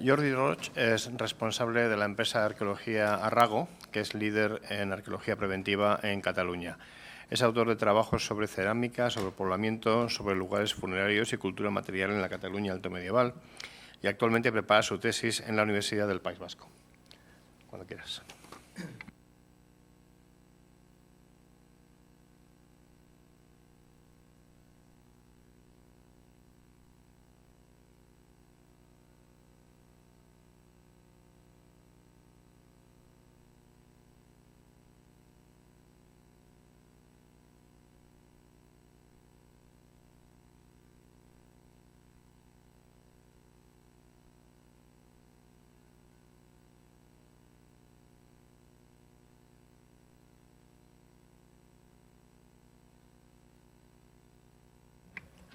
Jordi Roig es responsable de la empresa de arqueología Arrago, que es líder en arqueología preventiva en Cataluña. Es autor de trabajos sobre cerámica, sobre poblamiento, sobre lugares funerarios y cultura material en la Cataluña alto medieval, y actualmente prepara su tesis en la Universidad del País Vasco. Cuando quieras.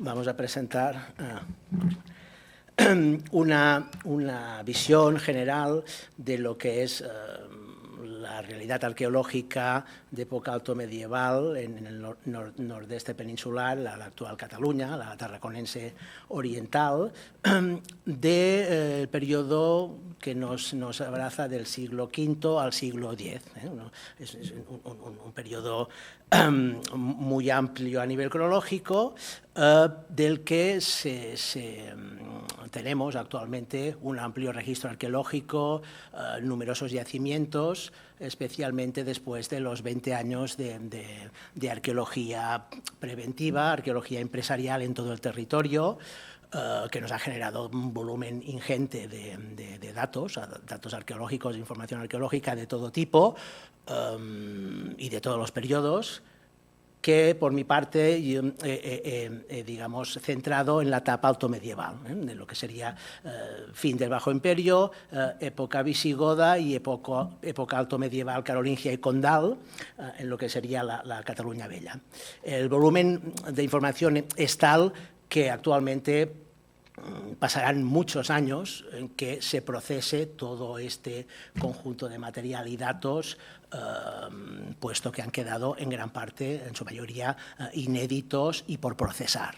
Vamos a presentar una visión general de lo que es la realidad arqueológica de época alto medieval en el nordeste peninsular, la actual Cataluña, la tarraconense oriental, del periodo que nos abraza del siglo V al siglo X. Es un periodo muy amplio a nivel cronológico, del que tenemos actualmente un amplio registro arqueológico, numerosos yacimientos, especialmente después de los 20 años de arqueología preventiva, arqueología empresarial en todo el territorio, que nos ha generado un volumen ingente de datos arqueológicos, de información arqueológica de todo tipo y de todos los periodos, que por mi parte digamos, centrado en la etapa altomedieval, de lo que sería fin del Bajo Imperio, época visigoda y época altomedieval carolingia y condal, en lo que sería la Cataluña Vella. El volumen de información es tal que actualmente pasarán muchos años en que se procese todo este conjunto de material y datos, puesto que han quedado en gran parte, en su mayoría, inéditos y por procesar.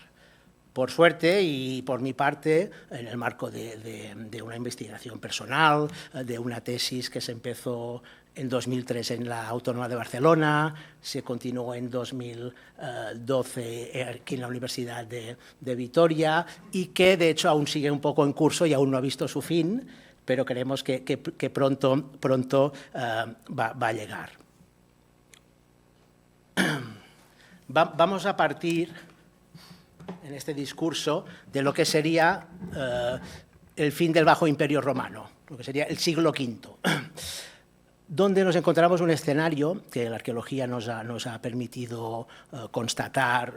Por suerte y por mi parte, en el marco de una investigación personal, de una tesis que se empezó en 2003 en la Autónoma de Barcelona, se continuó en 2012 aquí en la Universidad de Vitoria y que de hecho aún sigue un poco en curso y aún no ha visto su fin, pero creemos que pronto va a llegar. Vamos a partir en este discurso de lo que sería el fin del Bajo Imperio Romano, lo que sería el siglo V, donde nos encontramos un escenario que la arqueología nos ha permitido constatar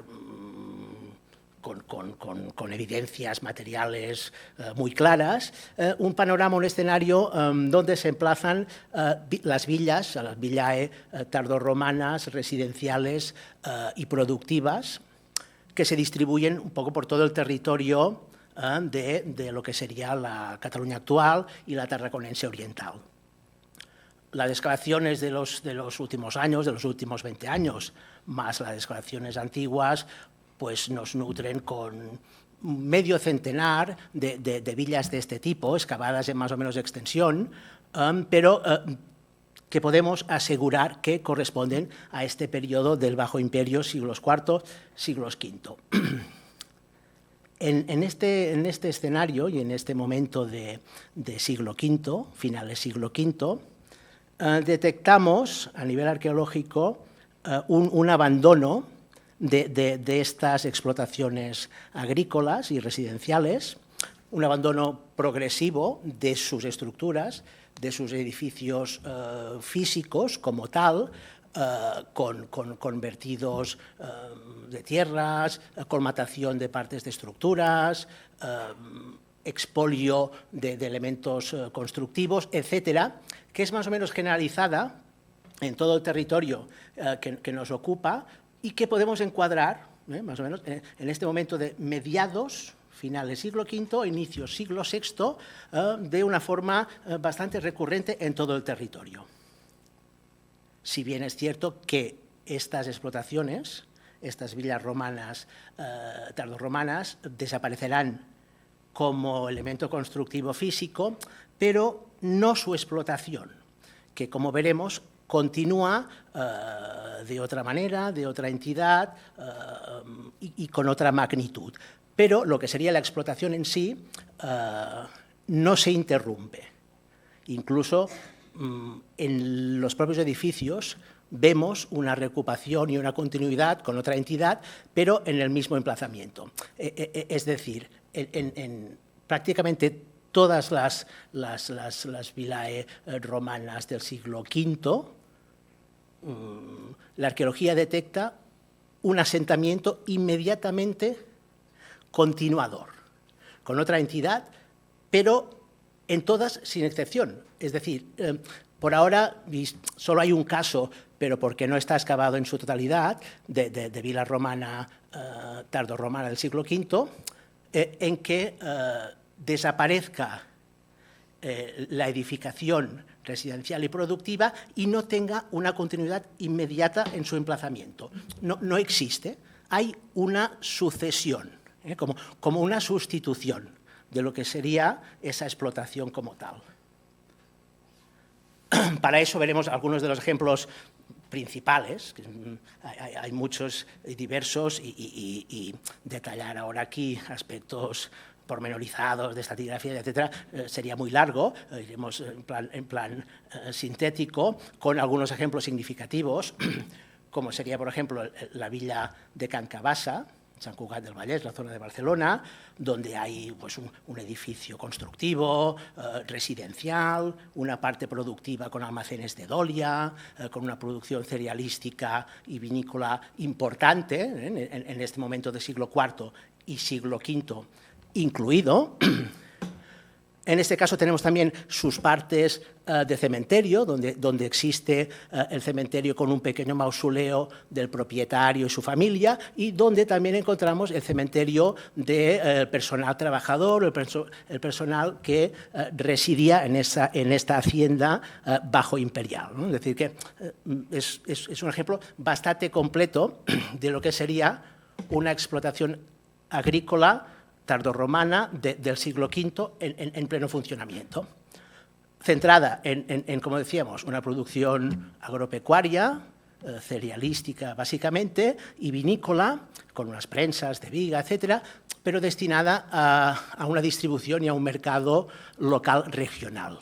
con evidencias materiales muy claras, un panorama, un escenario donde se emplazan las villas, las villae tardorromanas, residenciales y productivas, que se distribuyen un poco por todo el territorio de lo que sería la Cataluña actual y la tarraconense oriental. Las excavaciones de los últimos años, de los últimos 20 años, más las excavaciones antiguas, pues nos nutren con medio centenar de villas de este tipo, excavadas en más o menos extensión, pero que podemos asegurar que corresponden a este periodo del Bajo Imperio, siglos IV, siglos V. En este escenario y en este momento de siglo V, finales siglo V, detectamos a nivel arqueológico un abandono de estas explotaciones agrícolas y residenciales, un abandono progresivo de sus estructuras, de sus edificios físicos como tal, con vertidos de tierras, colmatación de partes de estructuras, expolio de elementos constructivos, etcétera, que es más o menos generalizada en todo el territorio que nos ocupa y que podemos encuadrar, más o menos, en este momento de mediados, finales siglo V, inicios siglo VI, de una forma bastante recurrente en todo el territorio. Si bien es cierto que estas explotaciones, estas villas romanas, tardorromanas, desaparecerán como elemento constructivo físico, pero no su explotación, que, como veremos, continúa de otra manera, de otra entidad y con otra magnitud. Pero lo que sería la explotación en sí no se interrumpe. Incluso en los propios edificios vemos una reocupación y una continuidad con otra entidad, pero en el mismo emplazamiento. Es decir, en prácticamente todas las vilae romanas del siglo V, la arqueología detecta un asentamiento inmediatamente continuador, con otra entidad, pero en todas sin excepción. Es decir, por ahora solo hay un caso, pero porque no está excavado en su totalidad, de vila romana, tardorromana del siglo V, en que desaparezca la edificación residencial y productiva y no tenga una continuidad inmediata en su emplazamiento. No existe, hay una sucesión, como una sustitución de lo que sería esa explotación como tal. Para eso veremos algunos de los ejemplos principales, hay muchos diversos, y detallar ahora aquí aspectos pormenorizados de estratigrafía, etcétera, sería muy largo. Iremos en plan sintético, con algunos ejemplos significativos, como sería, por ejemplo, la villa de Can Cabassa, Sant Cugat del Vallès, la zona de Barcelona, donde hay pues, un edificio constructivo, residencial, una parte productiva con almacenes de dolia, con una producción cerealística y vinícola importante en este momento de siglo IV y siglo V incluido. En este caso tenemos también sus partes de cementerio, donde existe el cementerio con un pequeño mausoleo del propietario y su familia, y donde también encontramos el cementerio del personal trabajador, el personal que residía en esta hacienda bajo imperial, ¿no? Es decir, que es un ejemplo bastante completo de lo que sería una explotación agrícola tardorromana del siglo V en pleno funcionamiento, centrada en, como decíamos, una producción agropecuaria, cerealística básicamente, y vinícola, con unas prensas de viga, etcétera, pero destinada a una distribución y a un mercado local regional.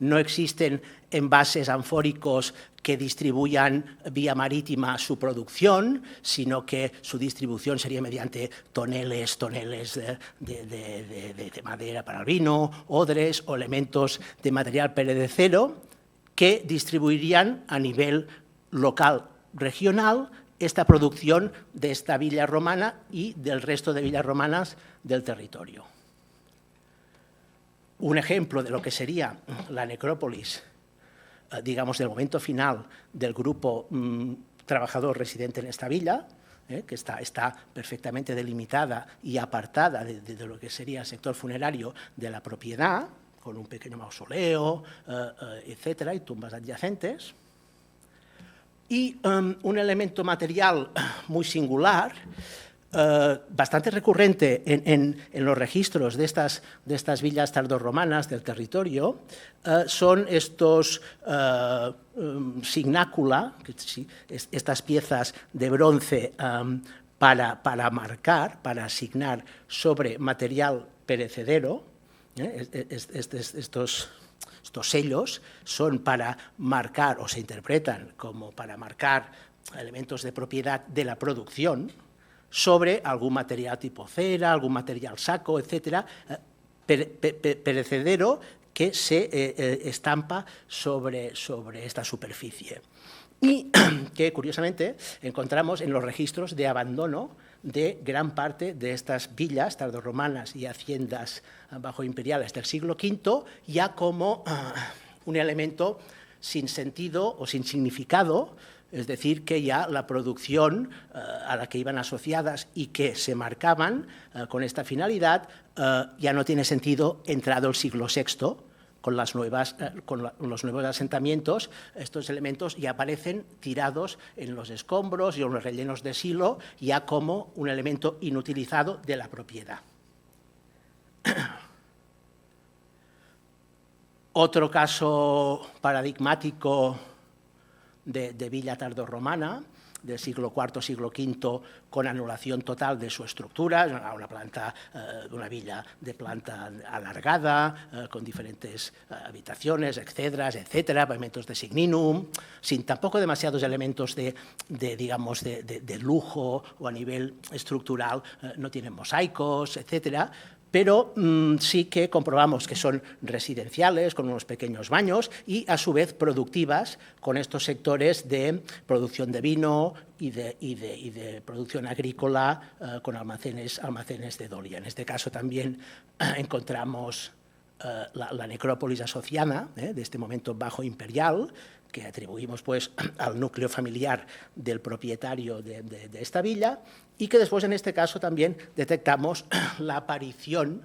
No existen envases anfóricos que distribuyan vía marítima su producción, sino que su distribución sería mediante toneles de madera para el vino, odres o elementos de material perecedero que distribuirían a nivel local regional esta producción de esta villa romana y del resto de villas romanas del territorio. Un ejemplo de lo que sería la necrópolis, digamos, del momento final del grupo trabajador residente en esta villa, que está perfectamente delimitada y apartada de lo que sería el sector funerario de la propiedad, con un pequeño mausoleo, etcétera, y tumbas adyacentes. Y un elemento material muy singular, bastante recurrente en los registros de estas villas tardorromanas del territorio, son estos signácula, estas piezas de bronce para marcar, para asignar sobre material perecedero. Estos sellos son para marcar, o se interpretan como para marcar elementos de propiedad de la producción, sobre algún material tipo cera, algún material saco, etcétera, perecedero que se estampa sobre esta superficie. Y que, curiosamente, encontramos en los registros de abandono de gran parte de estas villas tardorromanas y haciendas bajo imperiales del siglo V, ya como un elemento sin sentido o sin significado. Es decir, que ya la producción a la que iban asociadas y que se marcaban con esta finalidad ya no tiene sentido entrado el siglo VI, con los nuevos asentamientos. Estos elementos ya aparecen tirados en los escombros y en los rellenos de silo, ya como un elemento inutilizado de la propiedad. Otro caso paradigmático de villa tardorromana, del siglo IV, siglo V, con anulación total de su estructura, una villa de planta alargada, con diferentes habitaciones, exedras, etcétera, pavimentos de signinum, sin tampoco demasiados elementos de lujo o a nivel estructural, no tienen mosaicos, etcétera, pero sí que comprobamos que son residenciales, con unos pequeños baños y, a su vez, productivas, con estos sectores de producción de vino y de producción agrícola, con almacenes de dolia. En este caso también encontramos la necrópolis asociana, de este momento bajo imperial, que atribuimos pues, al núcleo familiar del propietario de esta villa, y que después, en este caso, también detectamos la aparición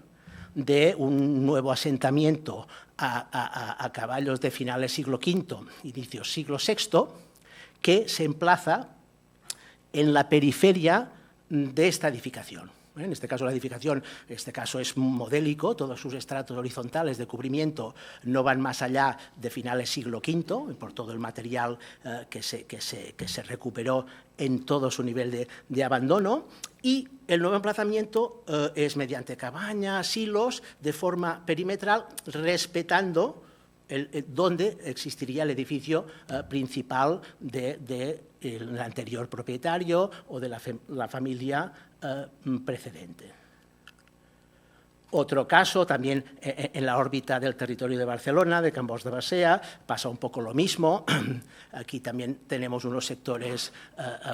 de un nuevo asentamiento a caballos de finales siglo V, inicios siglo VI, que se emplaza en la periferia de esta edificación. En este caso, la edificación es modélico, todos sus estratos horizontales de cubrimiento no van más allá de finales siglo V, por todo el material que se recuperó en todo su nivel de abandono, y el nuevo emplazamiento es mediante cabañas, silos, de forma perimetral, respetando donde existiría el edificio principal del anterior propietario o de la familia precedente. Otro caso, también en la órbita del territorio de Barcelona, de Can Bos de Basea, pasa un poco lo mismo. Aquí también tenemos unos sectores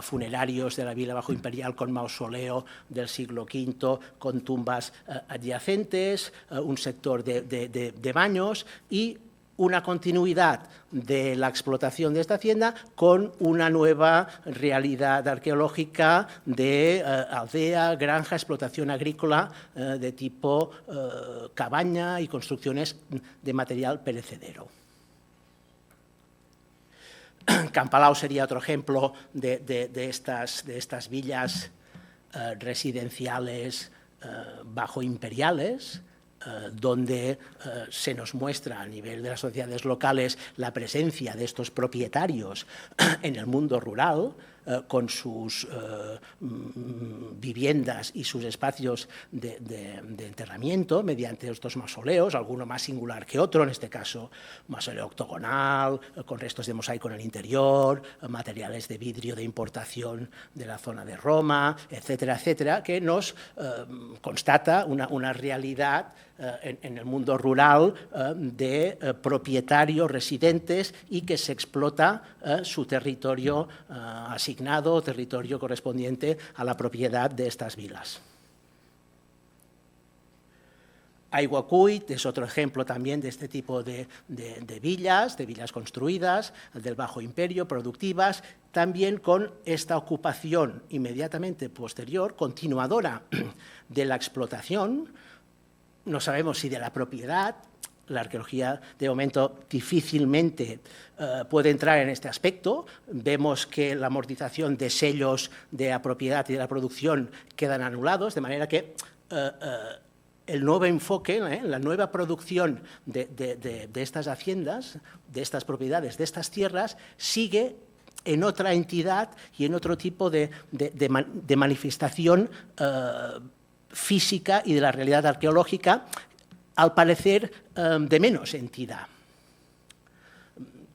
funerarios de la vila bajo imperial con mausoleo del siglo V, con tumbas adyacentes, un sector de baños y una continuidad de la explotación de esta hacienda con una nueva realidad arqueológica de aldea, granja, explotación agrícola de tipo cabaña y construcciones de material perecedero. Campalau sería otro ejemplo de estas villas residenciales bajo imperiales, donde se nos muestra a nivel de las sociedades locales la presencia de estos propietarios en el mundo rural, con sus viviendas y sus espacios de enterramiento mediante estos mausoleos, alguno más singular que otro, en este caso mausoleo octogonal, con restos de mosaico en el interior, materiales de vidrio de importación de la zona de Roma, etcétera, etcétera, que nos constata una realidad en el mundo rural de propietarios residentes y que se explota su territorio asignado, territorio correspondiente a la propiedad de estas vilas. Aiguacuit es otro ejemplo también de este tipo de villas construidas del Bajo Imperio, productivas, también con esta ocupación inmediatamente posterior, continuadora de la explotación. No sabemos si de la propiedad. La arqueología, de momento, difícilmente puede entrar en este aspecto. Vemos que la amortización de sellos de la propiedad y de la producción quedan anulados, de manera que el nuevo enfoque, la nueva producción de estas haciendas, de estas propiedades, de estas tierras, sigue en otra entidad y en otro tipo de manifestación física y de la realidad arqueológica, al parecer de menos entidad.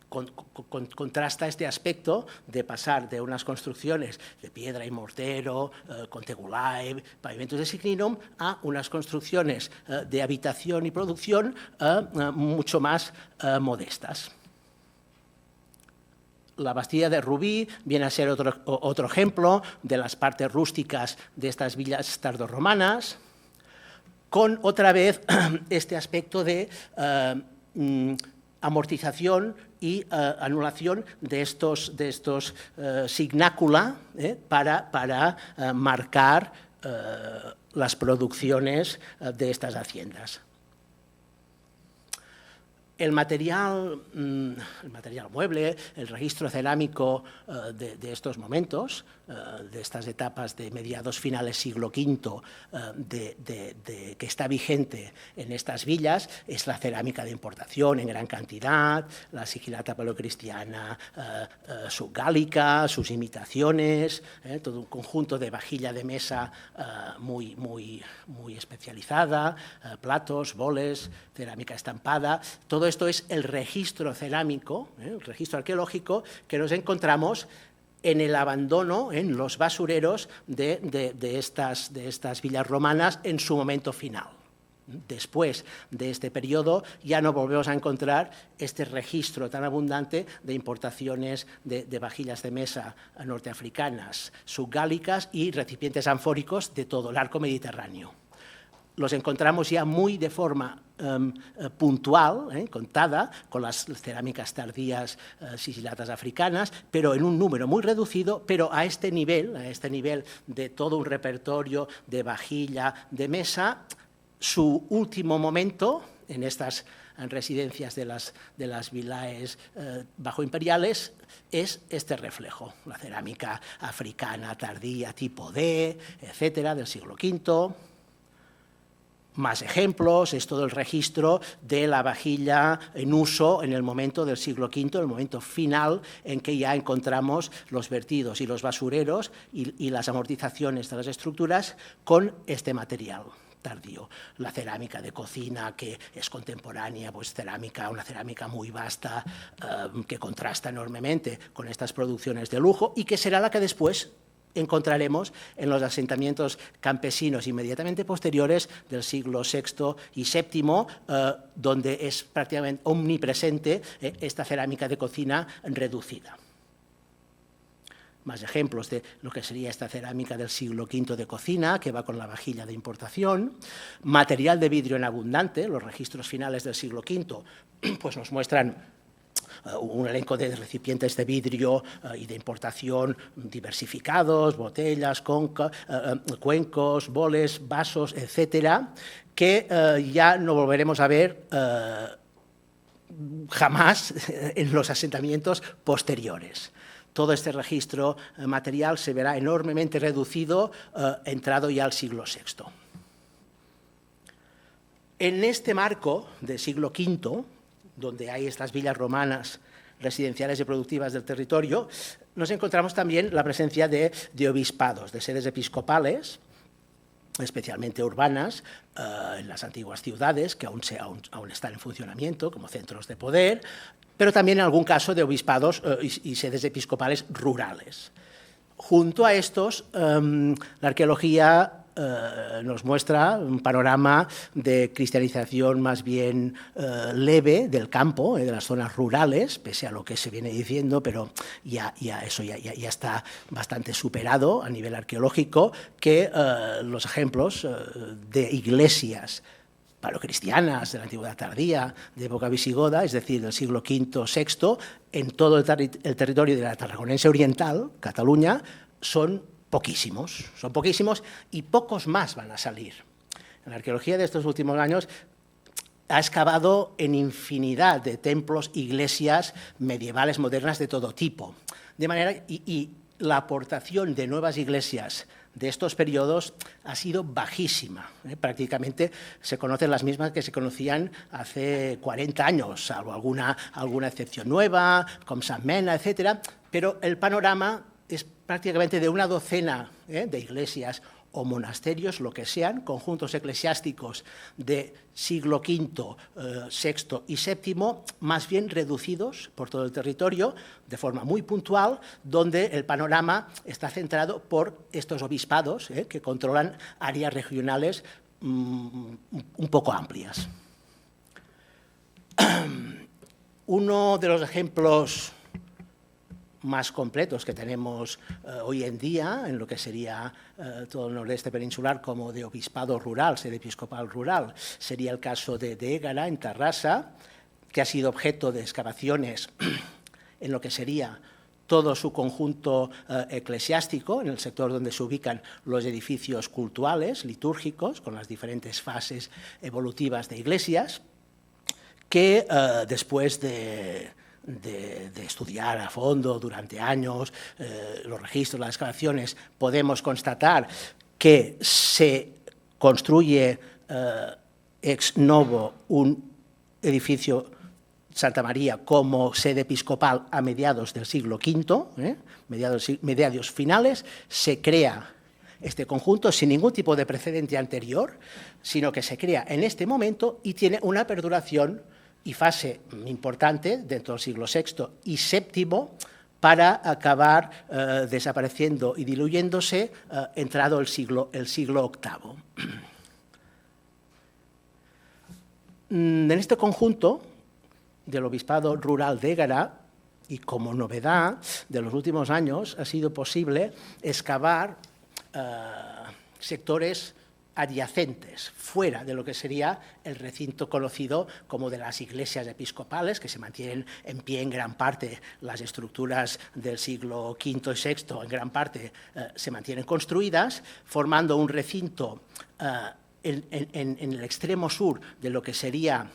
Contrasta este aspecto de pasar de unas construcciones de piedra y mortero, con tegulae, pavimentos de signinum, a unas construcciones de habitación y producción mucho más modestas. La Bastilla de Rubí viene a ser otro ejemplo de las partes rústicas de estas villas tardorromanas, con otra vez este aspecto de amortización y anulación de estos signácula para marcar las producciones de estas haciendas. El material mueble, el registro cerámico de estos momentos, de estas etapas de mediados finales siglo V, que está vigente en estas villas, es la cerámica de importación en gran cantidad, la sigilata paleocristiana subgálica, sus imitaciones, todo un conjunto de vajilla de mesa muy especializada, platos, boles, cerámica estampada. Todo esto es el registro cerámico, el registro arqueológico que nos encontramos en el abandono, en los basureros de estas villas romanas en su momento final. Después de este periodo ya no volvemos a encontrar este registro tan abundante de importaciones de vajillas de mesa norteafricanas, subgálicas y recipientes anfóricos de todo el arco mediterráneo. Los encontramos ya muy de forma puntual, contada, con las cerámicas tardías sigilatas africanas, pero en un número muy reducido, pero a este nivel de todo un repertorio de vajilla de mesa, su último momento en estas residencias de las vilaes bajoimperiales es este reflejo, la cerámica africana tardía tipo D, etcétera, del siglo V. Más ejemplos, es todo el registro de la vajilla en uso en el momento del siglo V, el momento final en que ya encontramos los vertidos y los basureros y las amortizaciones de las estructuras con este material tardío. La cerámica de cocina, que es contemporánea, pues una cerámica muy vasta, que contrasta enormemente con estas producciones de lujo y que será la que después encontraremos en los asentamientos campesinos inmediatamente posteriores del siglo VI y VII, donde es prácticamente omnipresente esta cerámica de cocina reducida. Más ejemplos de lo que sería esta cerámica del siglo V de cocina, que va con la vajilla de importación. Material de vidrio en abundante, los registros finales del siglo V pues nos muestran un elenco de recipientes de vidrio y de importación diversificados, botellas, cuencos, boles, vasos, etcétera, que ya no volveremos a ver jamás en los asentamientos posteriores. Todo este registro material se verá enormemente reducido entrado ya al siglo VI. En este marco del siglo V, donde hay estas villas romanas residenciales y productivas del territorio, nos encontramos también la presencia de obispados, de sedes episcopales, especialmente urbanas, en las antiguas ciudades, que aún están en funcionamiento como centros de poder, pero también en algún caso de obispados y sedes episcopales rurales. Junto a estos, la arqueología nos muestra un panorama de cristianización más bien leve del campo, de las zonas rurales, pese a lo que se viene diciendo, pero eso ya está bastante superado a nivel arqueológico, que los ejemplos de iglesias paleocristianas de la antigüedad tardía, de época visigoda, es decir, del siglo V, VI, en todo el territorio de la Tarraconense Oriental, Cataluña, son poquísimos y pocos más van a salir. La arqueología de estos últimos años ha excavado en infinidad de templos, iglesias medievales, modernas, de todo tipo. De manera, y la aportación de nuevas iglesias de estos periodos ha sido bajísima. Prácticamente se conocen las mismas que se conocían hace 40 años, salvo alguna excepción nueva, como San Mena, etcétera, pero el panorama es prácticamente de una docena de iglesias o monasterios, lo que sean, conjuntos eclesiásticos de siglo V, VI y VII, más bien reducidos por todo el territorio, de forma muy puntual, donde el panorama está centrado por estos obispados que controlan áreas regionales un poco amplias. Uno de los ejemplos más completos que tenemos hoy en día en lo que sería todo el nordeste peninsular como de obispado rural, sede episcopal rural, sería el caso de Égara, en Tarrasa, que ha sido objeto de excavaciones en lo que sería todo su conjunto eclesiástico, en el sector donde se ubican los edificios cultuales, litúrgicos, con las diferentes fases evolutivas de iglesias, que después de estudiar a fondo durante años los registros, las excavaciones, podemos constatar que se construye ex novo un edificio Santa María como sede episcopal a mediados del siglo V, mediados finales, se crea este conjunto sin ningún tipo de precedente anterior, sino que se crea en este momento y tiene una perduración y fase importante dentro del siglo VI y VII para acabar desapareciendo y diluyéndose entrado el siglo VIII. En este conjunto del Obispado Rural de Éguara, y como novedad de los últimos años, ha sido posible excavar sectores adyacentes, fuera de lo que sería el recinto conocido como de las iglesias episcopales, que se mantienen en pie en gran parte, las estructuras del siglo V y VI en gran parte se mantienen construidas, formando un recinto en el extremo sur de lo que sería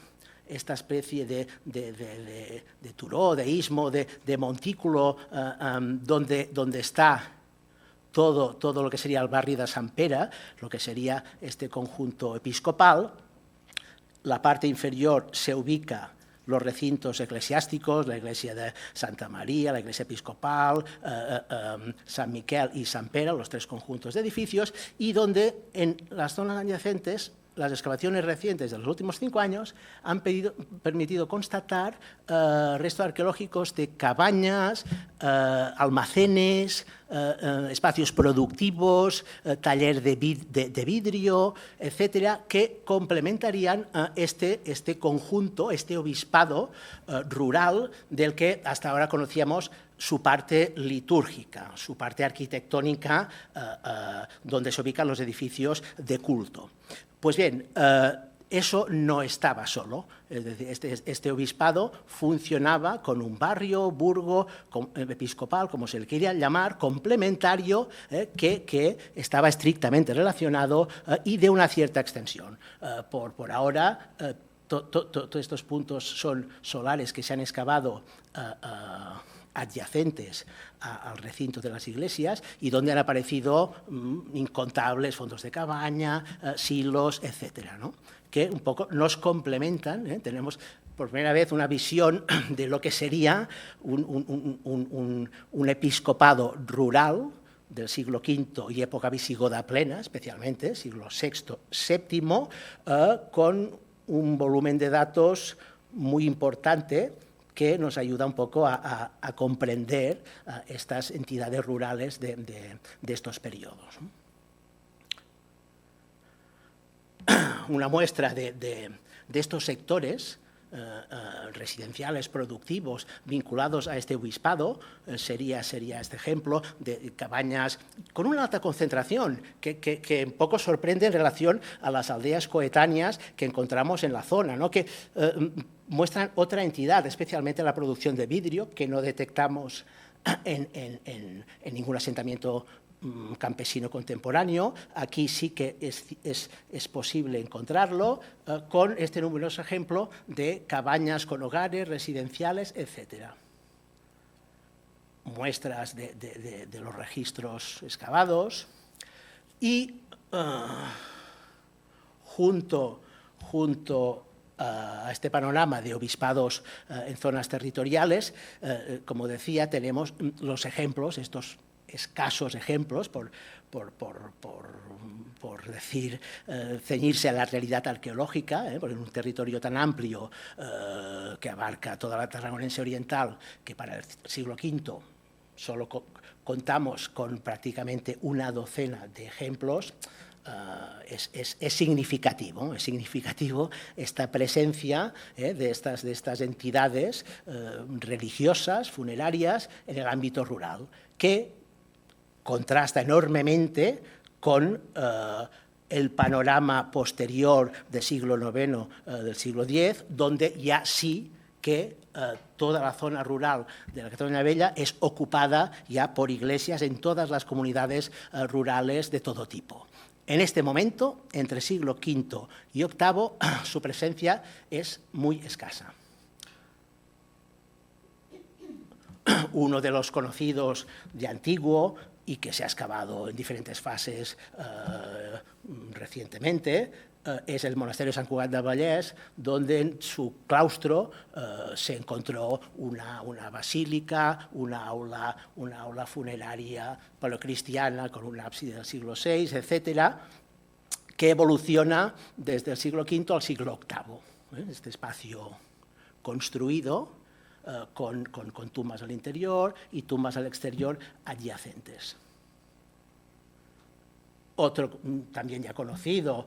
esta especie de turó, de istmo, de montículo, donde está todo lo que sería el barrio de Sant Pere, lo que sería este conjunto episcopal. La parte inferior se ubica los recintos eclesiásticos, la iglesia de Santa María, la iglesia episcopal, San Miquel y Sant Pere, los tres conjuntos de edificios, y donde en las zonas adyacentes las excavaciones recientes de los últimos 5 años han permitido constatar restos arqueológicos de cabañas, almacenes, espacios productivos, taller de vidrio, etcétera, que complementarían este conjunto, este obispado rural del que hasta ahora conocíamos su parte litúrgica, su parte arquitectónica, donde se ubican los edificios de culto. Pues bien, eso no estaba solo, es decir, este obispado funcionaba con un barrio, burgo, episcopal, como se le quería llamar, complementario, que estaba estrictamente relacionado y de una cierta extensión. Por ahora, todos estos puntos son solares que se han excavado adyacentes al recinto de las iglesias y donde han aparecido incontables fondos de cabaña, silos, etcétera, ¿no? Que un poco nos complementan. Tenemos por primera vez una visión de lo que sería un episcopado rural del siglo V y época visigoda plena, especialmente, siglo VI, VII, con un volumen de datos muy importante que nos ayuda un poco a comprender estas entidades rurales de estos periodos. Una muestra de estos sectores residenciales productivos vinculados a este obispado sería este ejemplo de cabañas con una alta concentración que un poco sorprende en relación a las aldeas coetáneas que encontramos en la zona, ¿no? Que muestran otra entidad, especialmente la producción de vidrio, que no detectamos en ningún asentamiento campesino contemporáneo. Aquí sí que es posible encontrarlo con este numeroso ejemplo de cabañas con hogares, residenciales, etcétera. Muestras de los registros excavados y junto a este panorama de obispados en zonas territoriales, como decía, tenemos los ejemplos, estos escasos ejemplos, por decir, ceñirse a la realidad arqueológica, porque en un territorio tan amplio que abarca toda la Tarragonense oriental, que para el siglo V solo contamos con prácticamente una docena de ejemplos, es significativo esta presencia de estas entidades religiosas, funerarias, en el ámbito rural, que contrasta enormemente con el panorama posterior del siglo IX, del siglo X, donde ya sí que toda la zona rural de la Cataluña Vella es ocupada ya por iglesias en todas las comunidades rurales de todo tipo. En este momento, entre siglo V y VIII, su presencia es muy escasa. Uno de los conocidos de antiguo y que se ha excavado en diferentes fases recientemente, es el monasterio de Sant Cugat del Vallès, donde en su claustro se encontró una basílica, una aula funeraria paleocristiana con un ábside del siglo VI, etcétera, que evoluciona desde el siglo V al siglo VIII. Este espacio construido con tumbas al interior y tumbas al exterior adyacentes. Otro también ya conocido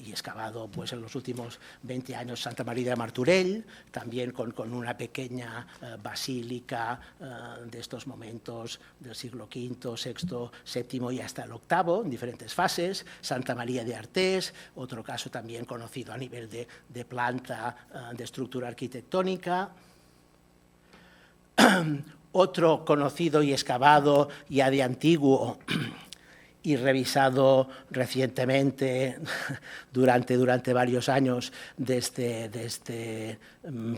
y excavado pues, en los últimos 20 años, Santa María de Martorell, también con una pequeña basílica de estos momentos del siglo V, VI, VII y hasta el VIII, en diferentes fases. Santa María de Artés, otro caso también conocido a nivel de planta, de estructura arquitectónica. Otro conocido y excavado ya de antiguo y revisado recientemente durante varios años desde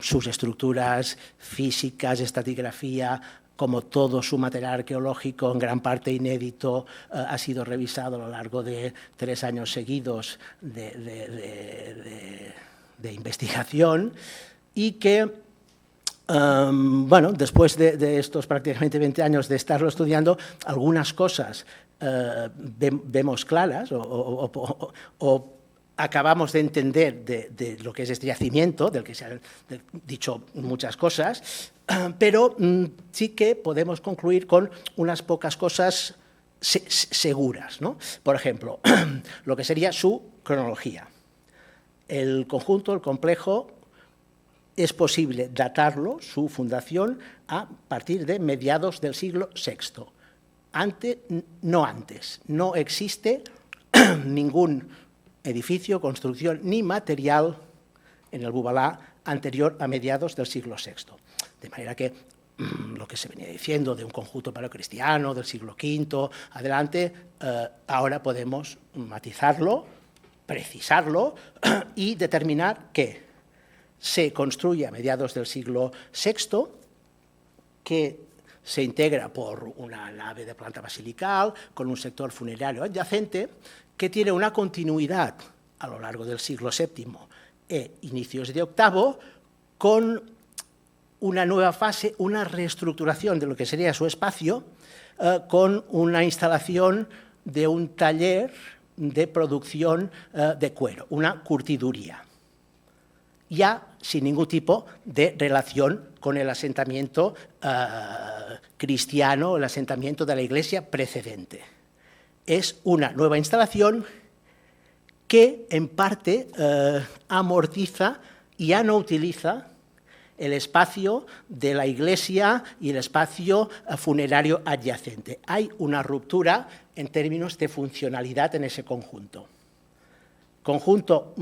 sus estructuras físicas, estratigrafía, como todo su material arqueológico, en gran parte inédito, ha sido revisado a lo largo de 3 años seguidos de investigación y que bueno, después de estos prácticamente 20 años de estarlo estudiando, algunas cosas vemos claras o acabamos de entender de lo que es este yacimiento, del que se han dicho muchas cosas, pero sí que podemos concluir con unas pocas cosas seguras, ¿no? Por ejemplo, lo que sería su cronología. El conjunto, el complejo, es posible datarlo, su fundación, a partir de mediados del siglo VI. No antes. No existe ningún edificio, construcción ni material en el Bubalá anterior a mediados del siglo VI. De manera que lo que se venía diciendo de un conjunto paleocristiano del siglo V adelante, ahora podemos matizarlo, precisarlo y determinar que se construye a mediados del siglo VI, que se integra por una nave de planta basilical, con un sector funerario adyacente, que tiene una continuidad a lo largo del siglo VII e inicios de VIII, con una nueva fase, una reestructuración de lo que sería su espacio, con una instalación de un taller de producción de cuero, una curtiduría, ya sin ningún tipo de relación con el asentamiento cristiano, el asentamiento de la Iglesia precedente. Es una nueva instalación que, en parte, amortiza y ya no utiliza el espacio de la Iglesia y el espacio funerario adyacente. Hay una ruptura en términos de funcionalidad en ese conjunto. Conjunto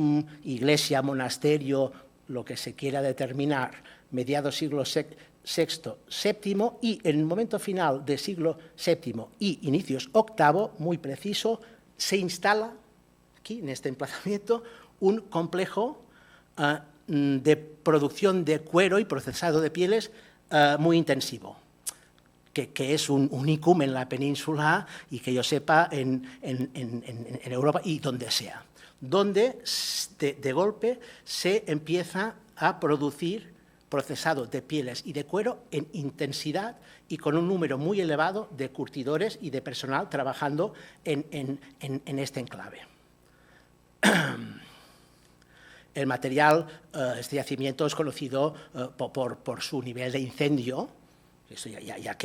iglesia, monasterio, lo que se quiera determinar, mediados siglo VI, VII, y en el momento final del siglo VII y inicios VIII, muy preciso, se instala aquí, en este emplazamiento, un complejo de producción de cuero y procesado de pieles muy intensivo, que es un unicum en la península y que yo sepa en Europa y donde sea, donde de golpe se empieza a producir procesado de pieles y de cuero en intensidad y con un número muy elevado de curtidores y de personal trabajando en este enclave. El material, este yacimiento es conocido por su nivel de incendio. Eso ya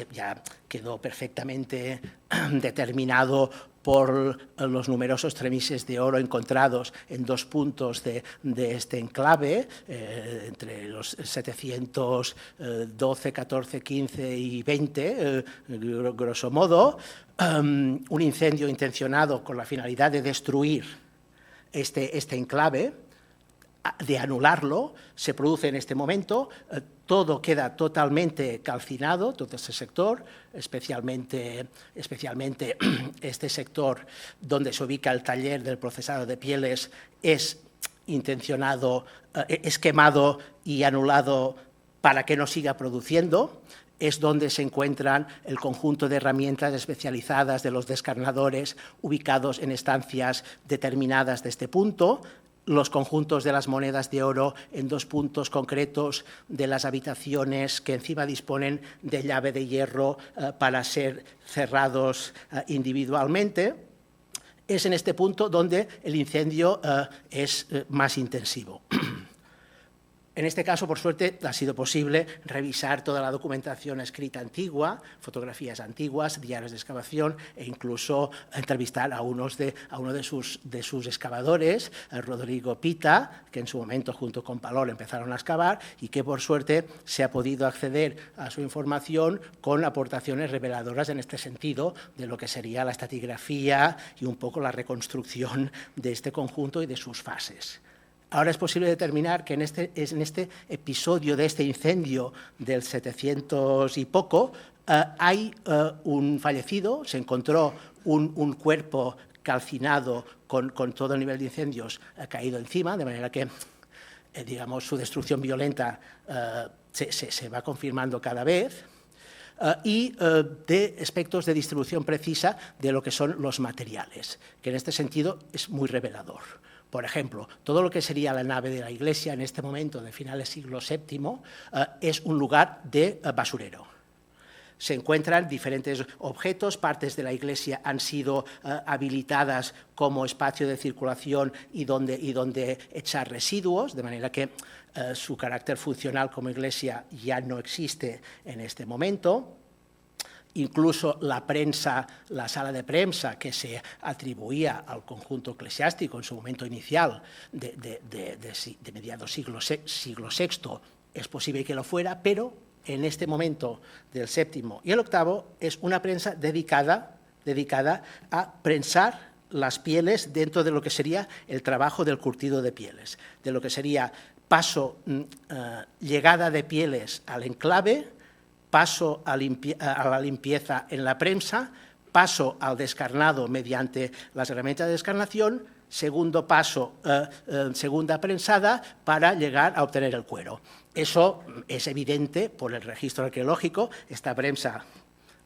quedó perfectamente determinado por los numerosos tremises de oro encontrados en 2 puntos de este enclave, entre los 712, 14, 15 y 20, grosso modo. Un incendio intencionado con la finalidad de destruir este enclave, de anularlo, se produce en este momento. Todo queda totalmente calcinado, todo este sector, especialmente este sector donde se ubica el taller del procesado de pieles, es intencionado, es quemado y anulado para que no siga produciendo. Es donde se encuentran el conjunto de herramientas especializadas de los descarnadores ubicados en estancias determinadas de este punto, los conjuntos de las monedas de oro en 2 puntos concretos de las habitaciones que encima disponen de llave de hierro para ser cerrados individualmente. Es en este punto donde el incendio es más intensivo. En este caso, por suerte, ha sido posible revisar toda la documentación escrita antigua, fotografías antiguas, diarios de excavación e incluso entrevistar a uno de sus excavadores, Rodrigo Pita, que en su momento junto con Palol empezaron a excavar y que por suerte se ha podido acceder a su información con aportaciones reveladoras en este sentido de lo que sería la estratigrafía y un poco la reconstrucción de este conjunto y de sus fases. Ahora es posible determinar que en este episodio de este incendio del 700 y poco hay un fallecido, se encontró un cuerpo calcinado con todo el nivel de incendios caído encima, de manera que digamos, su destrucción violenta se va confirmando cada vez, y de aspectos de distribución precisa de lo que son los materiales, que en este sentido es muy revelador. Por ejemplo, todo lo que sería la nave de la iglesia en este momento de finales del siglo VII es un lugar de basurero. Se encuentran diferentes objetos, partes de la iglesia han sido habilitadas como espacio de circulación y donde echar residuos, de manera que su carácter funcional como iglesia ya no existe en este momento. Incluso la prensa, la sala de prensa que se atribuía al conjunto eclesiástico en su momento inicial de mediados siglo VI, es posible que lo fuera, pero en este momento del VII y el VIII es una prensa dedicada a prensar las pieles dentro de lo que sería el trabajo del curtido de pieles, de lo que sería llegada de pieles al enclave, paso a la limpieza en la prensa, paso al descarnado mediante las herramientas de descarnación, segundo paso, segunda prensada para llegar a obtener el cuero. Eso es evidente por el registro arqueológico. Esta prensa,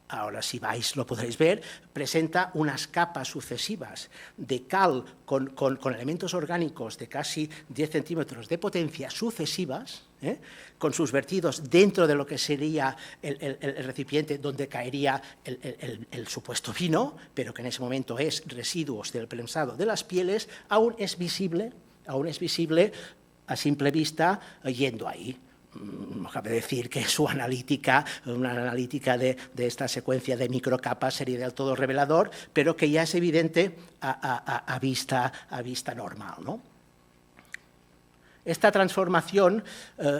ahora si vais lo podréis ver, presenta unas capas sucesivas de cal con elementos orgánicos de casi 10 centímetros de potencia sucesivas, con sus vertidos dentro de lo que sería el recipiente donde caería el supuesto vino, pero que en ese momento es residuos del prensado de las pieles, aún es visible a simple vista yendo ahí. No cabe decir que su analítica, una analítica de esta secuencia de microcapas sería del todo revelador, pero que ya es evidente a vista normal, ¿no? Esta transformación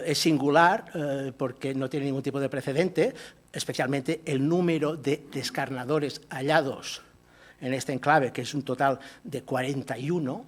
es singular porque no tiene ningún tipo de precedente, especialmente el número de descarnadores hallados en este enclave, que es un total de 41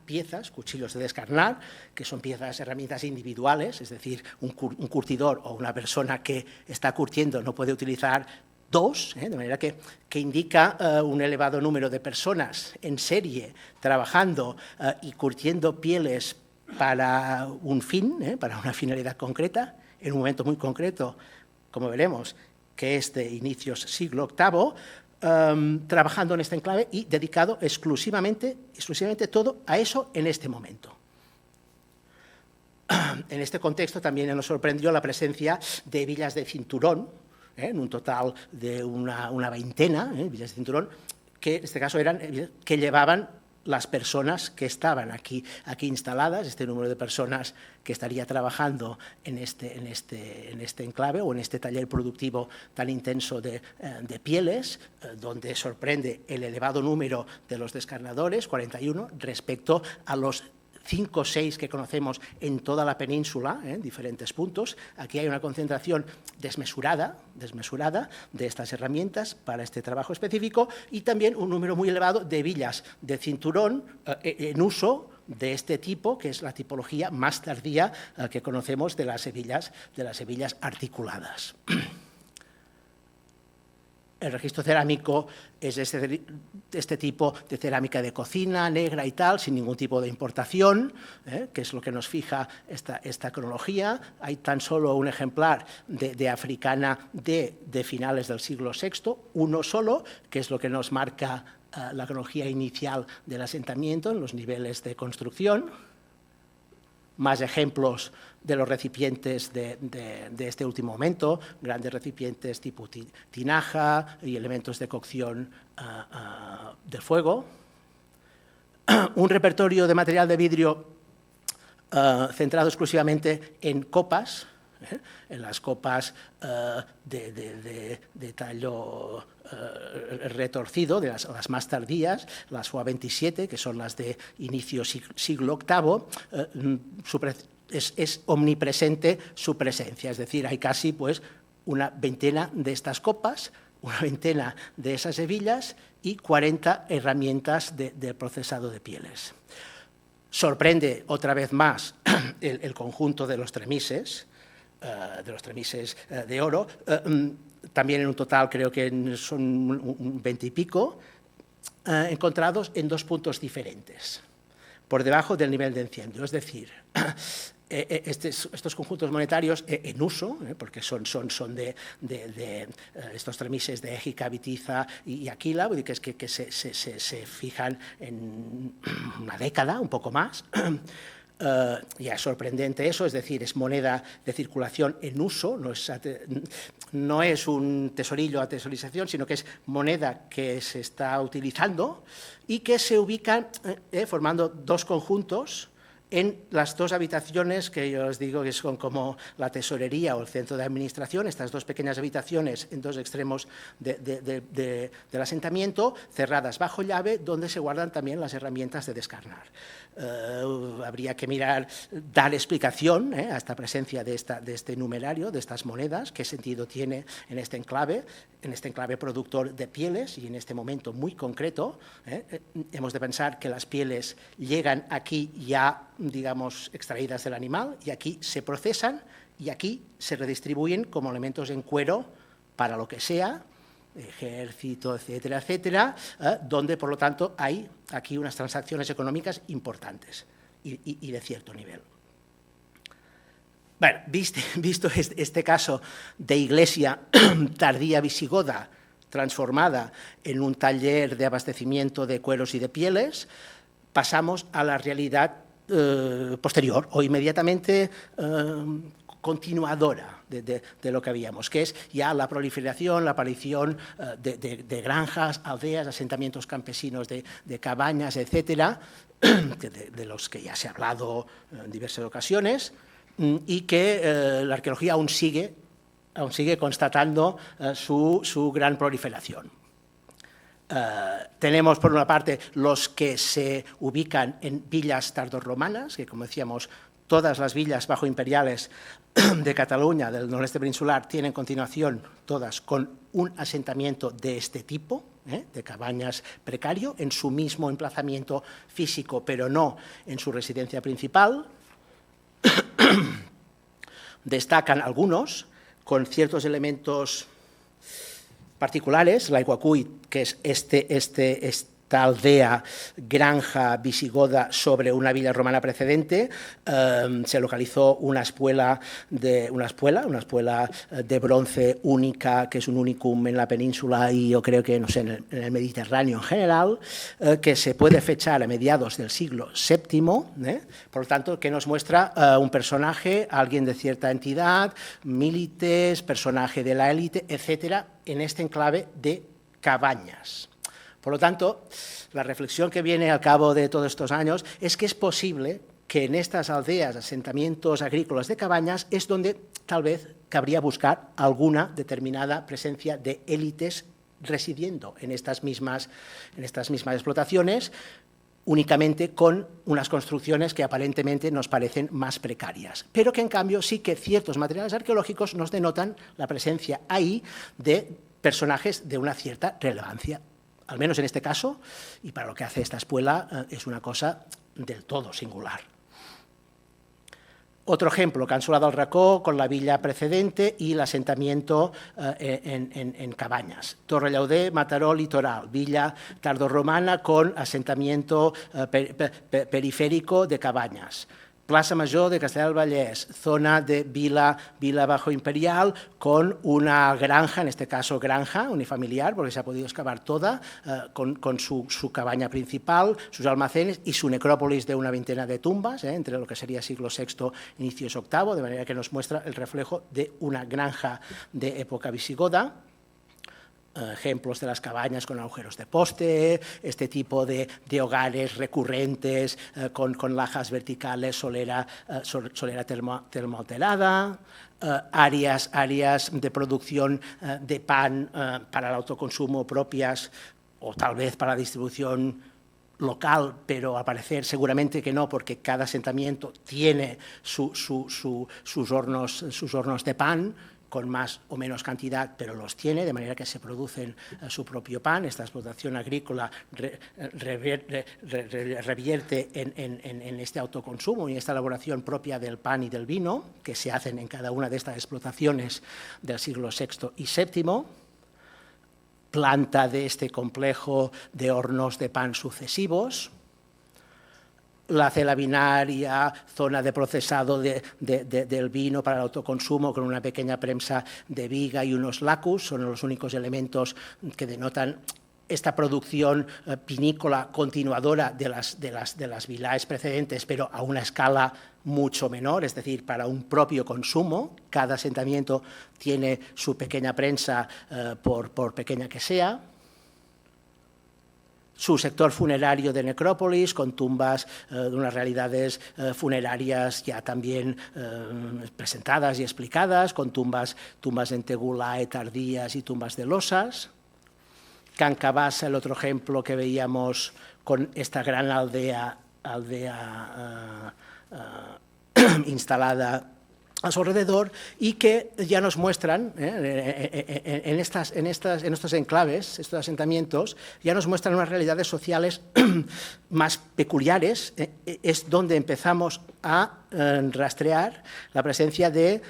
piezas, cuchillos de descarnar, que son piezas, herramientas individuales, es decir, un curtidor o una persona que está curtiendo no puede utilizar 2, de manera que indica un elevado número de personas en serie trabajando y curtiendo pieles para un fin, para una finalidad concreta, en un momento muy concreto, como veremos, que es de inicios siglo VIII, trabajando en este enclave y dedicado exclusivamente todo a eso en este momento. En este contexto también nos sorprendió la presencia de hebillas de cinturón, en un total de una veintena, hebillas de cinturón, que en este caso eran que llevaban las personas que estaban aquí instaladas, este número de personas que estaría trabajando en este enclave o en este taller productivo tan intenso de pieles, donde sorprende el elevado número de los descarnadores, 41, respecto a los 5 o 6 que conocemos en toda la península, en diferentes puntos. Aquí hay una concentración desmesurada de estas herramientas para este trabajo específico y también un número muy elevado de hebillas de cinturón en uso de este tipo, que es la tipología más tardía que conocemos de las hebillas articuladas. El registro cerámico es este tipo de cerámica de cocina, negra y tal, sin ningún tipo de importación, que es lo que nos fija esta cronología. Hay tan solo un ejemplar de africana de finales del siglo VI, uno solo, que es lo que nos marca la cronología inicial del asentamiento en los niveles de construcción. Más ejemplos de los recipientes de este último momento, grandes recipientes tipo tinaja y elementos de cocción de fuego. Un repertorio de material de vidrio centrado exclusivamente en copas, en las copas de tallo retorcido, de las más tardías, las FOA 27, que son las de inicio siglo VIII, es omnipresente su presencia, es decir, hay casi pues, una veintena de estas copas, una veintena de esas hebillas y 40 herramientas de procesado de pieles. Sorprende otra vez más el conjunto de los tremises, de oro, también en un total creo que son 20 y pico, encontrados en dos puntos diferentes, por debajo del nivel de incendio, es decir, estos conjuntos monetarios en uso, porque son de estos tremises de Égica, Bitiza y Aquila, que se fijan en una década, un poco más. Ya es sorprendente eso, es decir, es moneda de circulación en uso, no es un tesorillo a tesorización, sino que es moneda que se está utilizando y que se ubican formando dos conjuntos en las dos habitaciones que yo os digo que son como la tesorería o el centro de administración, estas dos pequeñas habitaciones en dos extremos del asentamiento, cerradas bajo llave, donde se guardan también las herramientas de descarnar. Habría que mirar, dar explicación a esta presencia de este numerario, de estas monedas, qué sentido tiene en este enclave productor de pieles y en este momento muy concreto. Hemos de pensar que las pieles llegan aquí ya, digamos, extraídas del animal y aquí se procesan y aquí se redistribuyen como elementos en cuero para lo que sea, ejército, etcétera, etcétera, donde, por lo tanto, hay aquí unas transacciones económicas importantes y de cierto nivel. Bueno, visto este caso de iglesia tardía visigoda transformada en un taller de abastecimiento de cueros y de pieles, pasamos a la realidad posterior o inmediatamente continuadora de lo que habíamos, que es ya la proliferación, la aparición de granjas, aldeas, asentamientos campesinos, de cabañas, etcétera, de los que ya se ha hablado en diversas ocasiones y que la arqueología aún sigue constatando su gran proliferación. Tenemos, por una parte, los que se ubican en villas tardorromanas, que, como decíamos, todas las villas bajoimperiales de Cataluña, del noreste peninsular, tienen continuación todas con un asentamiento de este tipo, de cabañas precario, en su mismo emplazamiento físico, pero no en su residencia principal. Destacan algunos con ciertos elementos particulares, la Iguacuy, que es esta aldea, granja visigoda sobre una villa romana precedente, se localizó una espuela de bronce única, que es un unicum en la península y yo creo que, no sé, en el Mediterráneo en general, que se puede fechar a mediados del siglo VII, por lo tanto, que nos muestra un personaje, alguien de cierta entidad, milites, personaje de la élite, etcétera, en este enclave de cabañas. Por lo tanto, la reflexión que viene al cabo de todos estos años es que es posible que en estas aldeas, asentamientos agrícolas de cabañas, es donde tal vez cabría buscar alguna determinada presencia de élites residiendo en estas mismas explotaciones, únicamente con unas construcciones que aparentemente nos parecen más precarias, pero que en cambio sí que ciertos materiales arqueológicos nos denotan la presencia ahí de personajes de una cierta relevancia. Al menos en este caso, y para lo que hace esta espuela, es una cosa del todo singular. Otro ejemplo, Cansola del Racó, con la villa precedente y el asentamiento en Cabañas. Torrellauder, Mataró, Litoral, villa tardorromana con asentamiento periférico de Cabañas. Plaza Mayor de Castellar del Vallès, zona de Vila Bajo Imperial, con una granja, en este caso granja unifamiliar, porque se ha podido excavar toda, con su cabaña principal, sus almacenes y su necrópolis de una veintena de tumbas, entre lo que sería siglo VI, inicios VIII, de manera que nos muestra el reflejo de una granja de época visigoda. Ejemplos de las cabañas con agujeros de poste, este tipo de hogares recurrentes con lajas verticales, solera termoalterada, áreas de producción de pan para el autoconsumo propias o tal vez para la distribución local, pero al parecer seguramente que no, porque cada asentamiento tiene sus hornos de pan, con más o menos cantidad, pero los tiene, de manera que se producen su propio pan. Esta explotación agrícola revierte en este autoconsumo y esta elaboración propia del pan y del vino, que se hacen en cada una de estas explotaciones del siglo VI y VII. Planta de este complejo de hornos de pan sucesivos. La cela binaria, zona de procesado del vino para el autoconsumo con una pequeña prensa de viga y unos lacus, son los únicos elementos que denotan esta producción vinícola continuadora de las vilaes precedentes, pero a una escala mucho menor, es decir, para un propio consumo. Cada asentamiento tiene su pequeña prensa, por pequeña que sea. Su sector funerario de necrópolis, con tumbas de unas realidades funerarias ya también presentadas y explicadas, con tumbas en Tegulae tardías y tumbas de losas. Can Cabasa, el otro ejemplo que veíamos con esta gran aldea instalada a su alrededor, y que ya nos muestran, en estos enclaves, estos asentamientos, ya nos muestran unas realidades sociales más peculiares. Es donde empezamos a rastrear la presencia de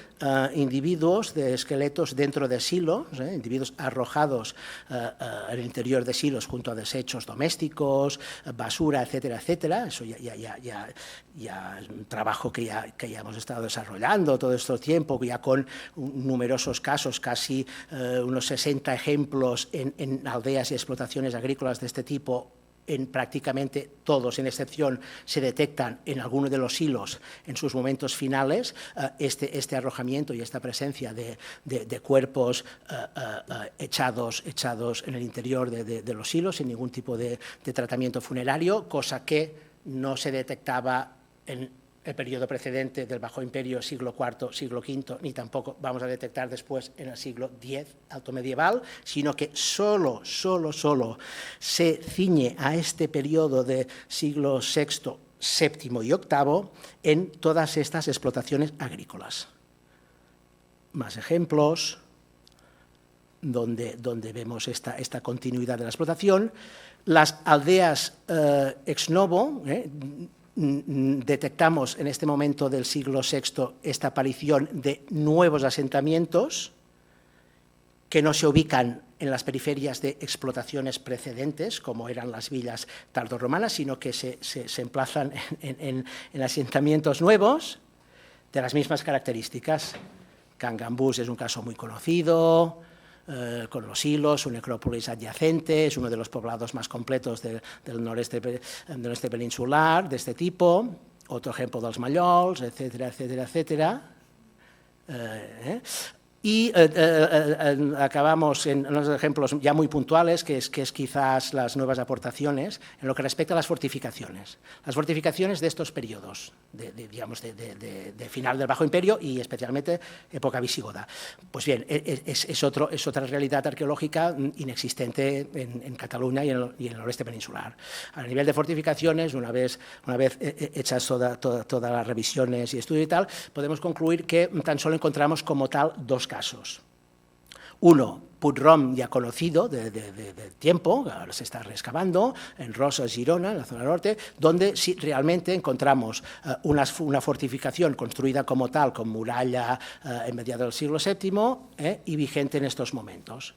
individuos, de esqueletos dentro de silos, individuos arrojados al interior de silos junto a desechos domésticos, basura, etcétera, etcétera. Eso ya es un trabajo que ya hemos estado desarrollando todo este tiempo, ya con numerosos casos, casi unos 60 ejemplos en aldeas y explotaciones agrícolas de este tipo. En prácticamente todos, sin excepción, se detectan en alguno de los silos, en sus momentos finales, este arrojamiento y esta presencia de cuerpos echados en el interior de los silos, sin ningún tipo de tratamiento funerario, cosa que no se detectaba en el periodo precedente del Bajo Imperio, siglo IV, siglo V, ni tampoco vamos a detectar después en el siglo X, alto medieval, sino que solo se ciñe a este periodo de siglo VI, VII y VIII en todas estas explotaciones agrícolas. Más ejemplos donde vemos esta continuidad de la explotación. Las aldeas ex novo, detectamos en este momento del siglo VI esta aparición de nuevos asentamientos que no se ubican en las periferias de explotaciones precedentes, como eran las villas tardorromanas, sino que se emplazan en asentamientos nuevos de las mismas características. Can Gambús es un caso muy conocido, con los hilos, su necrópolis adyacente, es uno de los poblados más completos del noreste peninsular, de este tipo. Otro ejemplo dels Mallols, etcétera, etcétera, etcétera. Y acabamos en unos ejemplos ya muy puntuales, que es quizás las nuevas aportaciones en lo que respecta a las fortificaciones. Las fortificaciones de estos periodos, de final del Bajo Imperio y especialmente época visigoda. Pues bien, es otra realidad arqueológica inexistente en Cataluña y en el noreste peninsular. A nivel de fortificaciones, una vez hechas todas las revisiones y estudio y tal, podemos concluir que tan solo encontramos como tal dos casos. Uno, Puigrom, ya conocido de tiempo, ahora se está reexcavando, en Roses, Girona, en la zona norte, donde sí, realmente encontramos una fortificación construida como tal, con muralla en mediados del siglo VII y vigente en estos momentos.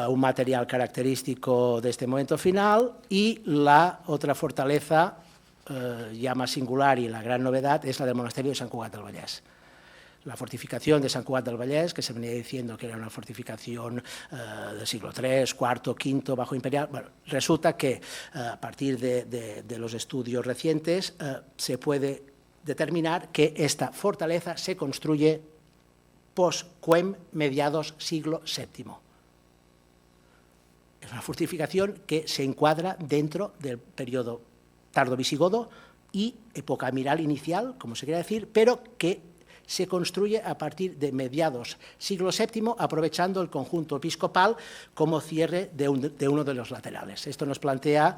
Un material característico de este momento final, y la otra fortaleza ya más singular y la gran novedad es la del monasterio de Sant Cugat del Vallès. La fortificación de Sant Cugat del Vallès, que se venía diciendo que era una fortificación del siglo III, IV, V, bajo imperial, bueno, resulta que a partir de los estudios recientes se puede determinar que esta fortaleza se construye post-Quem, mediados siglo VII. Es una fortificación que se encuadra dentro del periodo tardo-visigodo y época amiral inicial, como se quiera decir, pero que se construye a partir de mediados siglo VII, aprovechando el conjunto episcopal como cierre de uno de los laterales. Esto nos plantea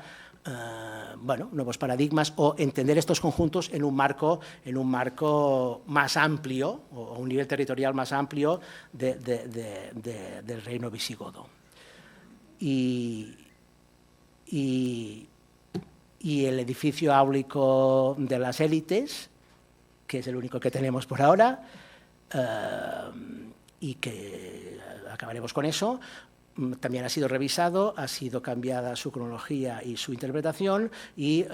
nuevos paradigmas o entender estos conjuntos en un marco más amplio, o un nivel territorial más amplio del reino visigodo. Y el edificio áulico de las élites, que es el único que tenemos por ahora, y que acabaremos con eso. También ha sido revisado, ha sido cambiada su cronología y su interpretación, y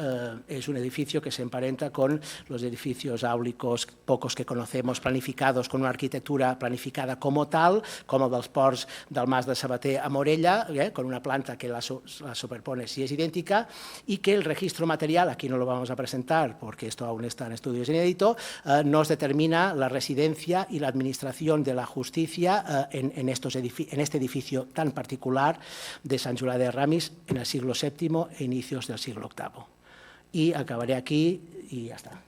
es un edificio que se emparenta con los edificios áulicos, pocos que conocemos, planificados con una arquitectura planificada como tal, como dels ports del Mas de Sabater a Morella, con una planta que la superpone si es idéntica, y que el registro material, aquí no lo vamos a presentar porque esto aún está en estudios inédito, nos determina la residencia y la administración de la justicia en este edificio tan particular de Sant Julià de Ramis en el siglo VII e inicios del siglo VIII. Y acabaré aquí y ya está.